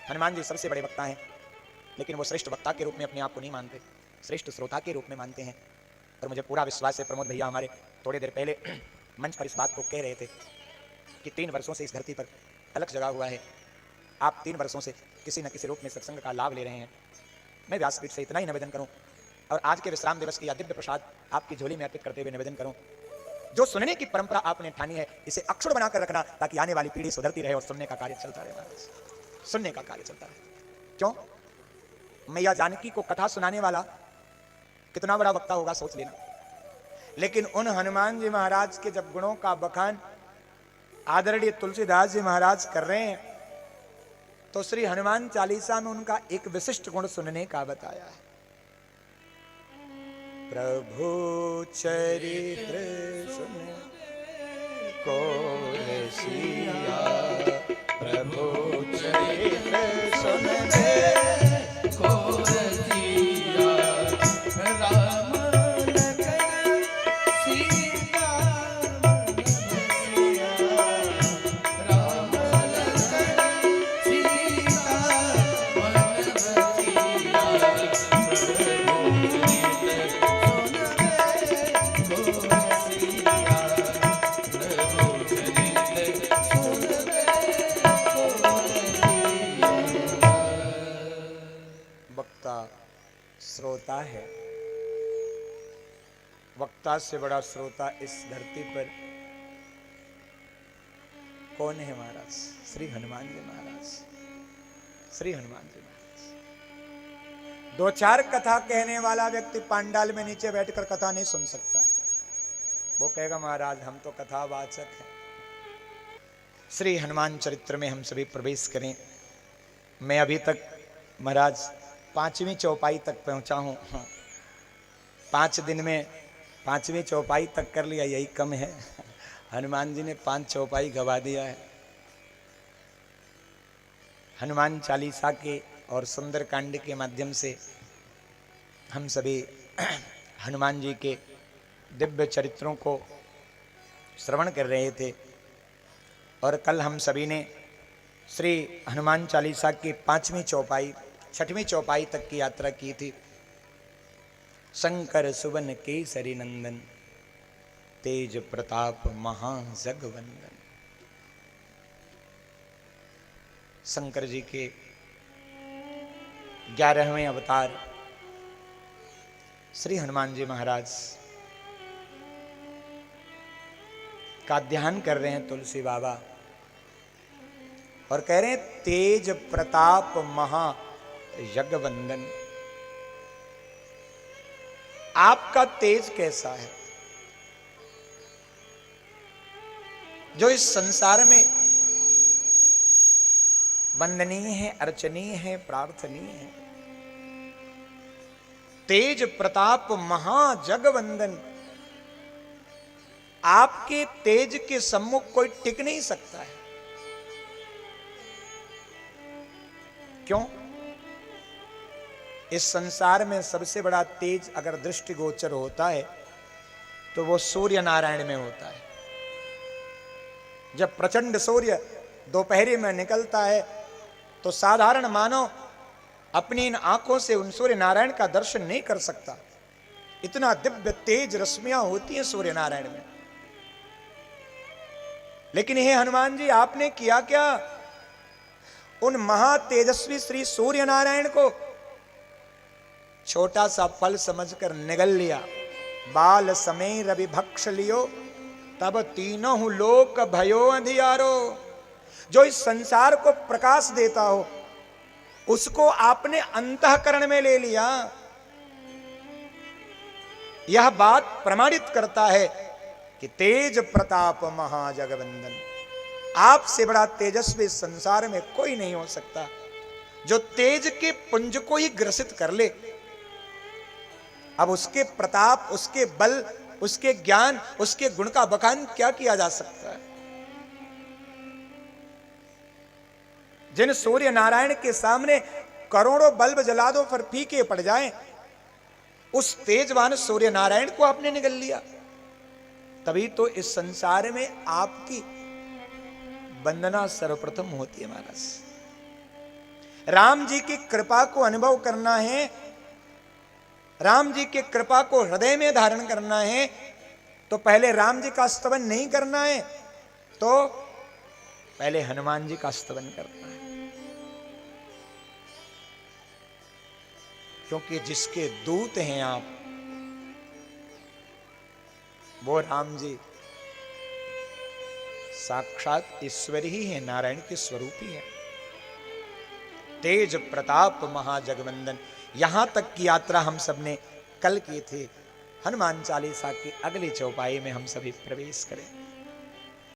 हनुमान जी सबसे बड़े वक्ता हैं, लेकिन वो श्रेष्ठ वक्ता के रूप में अपने आप को नहीं मानते, श्रेष्ठ श्रोता के रूप में मानते हैं। और मुझे पूरा विश्वास है प्रमोद भैया हमारे थोड़ी देर पहले मंच पर इस बात को कह रहे थे कि 3 वर्षों से इस धरती पर अलख जगा हुआ है। आप 3 वर्षों से किसी न किसी रूप में सत्संग का लाभ ले रहे हैं। मैं व्यासपीठ से इतना ही निवेदन करूं और आज के विश्राम दिवस की यह दिव्य प्रसाद आपकी झोली में अर्पित करते हुए निवेदन करूं, जो सुनने की परंपरा आपने ठानी है इसे अक्षुण्ण बनाकर रखना, ताकि आने वाली पीढ़ी सुधरती रहे और सुनने का कार्य चलता रहे। महाराज सुनने का कार्य चलता रहे। क्यों? मैया जानकी को कथा सुनाने वाला कितना बड़ा वक्ता होगा सोच लेना। लेकिन उन हनुमान जी महाराज के जब गुणों का बखान आदरणीय तुलसीदास जी महाराज कर रहे हैं, तो श्री हनुमान चालीसा में उनका एक विशिष्ट गुण सुनने का बताया है। प्रभु चरित्र सुन को रसिया, प्रभु चरित्र सुन को रसिया, राम लखन सीता बसिया, राम लखन सीता श्रोता है। वक्ता से बड़ा श्रोता इस धरती पर कौन है महाराज? श्री हनुमान जी महाराज। श्री हनुमान जी महाराज। 2-4 कथा कहने वाला व्यक्ति पांडाल में नीचे बैठकर कथा नहीं सुन सकता। वो कहेगा महाराज हम तो कथावाचक हैं। श्री हनुमान चरित्र में हम सभी प्रवेश करें। मैं अभी तक महाराज 5वीं चौपाई तक पहुंचा हूं। 5 दिन में 5वीं चौपाई तक कर लिया, यही कम है। हनुमान जी ने 5 चौपाई गवा दिया है। हनुमान चालीसा के और सुंदर कांड के माध्यम से हम सभी हनुमान जी के दिव्य चरित्रों को श्रवण कर रहे थे। और कल हम सभी ने श्री हनुमान चालीसा की 5वीं चौपाई 6वीं चौपाई तक की यात्रा की थी। शंकर सुवन केसरी नंदन, तेज प्रताप महाजगवंदन। शंकर जी के 11वें अवतार श्री हनुमान जी महाराज का ध्यान कर रहे हैं तुलसी बाबा और कह रहे हैं तेज प्रताप महा जगवंदन। आपका तेज कैसा है जो इस संसार में वंदनीय है, अर्चनीय है, प्रार्थनीय है। तेज प्रताप महाजगवंदन। आपके तेज के सम्मुख कोई टिक नहीं सकता है। क्यों? इस संसार में सबसे बड़ा तेज अगर दृष्टिगोचर होता है तो वो सूर्य नारायण में होता है। जब प्रचंड सूर्य दोपहरी में निकलता है तो साधारण मानव अपनी इन आंखों से उन सूर्य नारायण का दर्शन नहीं कर सकता। इतना दिव्य तेज रश्मियां होती हैं सूर्य नारायण में। लेकिन हे हनुमान जी आपने किया क्या? उन महातेजस्वी श्री सूर्य नारायण को छोटा सा फल समझकर निगल लिया। बाल समय रवि भक्ष लियो, तब तीनों लोक भयो अंधियारो। जो इस संसार को प्रकाश देता हो उसको आपने अंतःकरण में ले लिया। यह बात प्रमाणित करता है कि तेज प्रताप महाजगवंदन, आपसे बड़ा तेजस्वी संसार में कोई नहीं हो सकता। जो तेज के पुंज को ही ग्रसित कर ले, अब उसके प्रताप, उसके बल, उसके ज्ञान, उसके गुण का बखान क्या किया जा सकता है? जिन सूर्य नारायण के सामने करोड़ों बल्ब जला दो फिर फीके पड़ जाएं, उस तेजवान सूर्य नारायण को आपने निगल लिया। तभी तो इस संसार में आपकी वंदना सर्वप्रथम होती है महाराज। राम जी की कृपा को अनुभव करना है, राम जी की कृपा को हृदय में धारण करना है, तो पहले राम जी का स्तवन नहीं करना है, तो पहले हनुमान जी का स्तवन करना है। क्योंकि जिसके दूत हैं आप, वो राम जी साक्षात ईश्वर ही है, नारायण के स्वरूप ही है। तेज प्रताप महाजगवंदन। यहां तक की यात्रा हम सब ने कल की थी। हनुमान चालीसा की अगली चौपाई में हम सभी प्रवेश करें।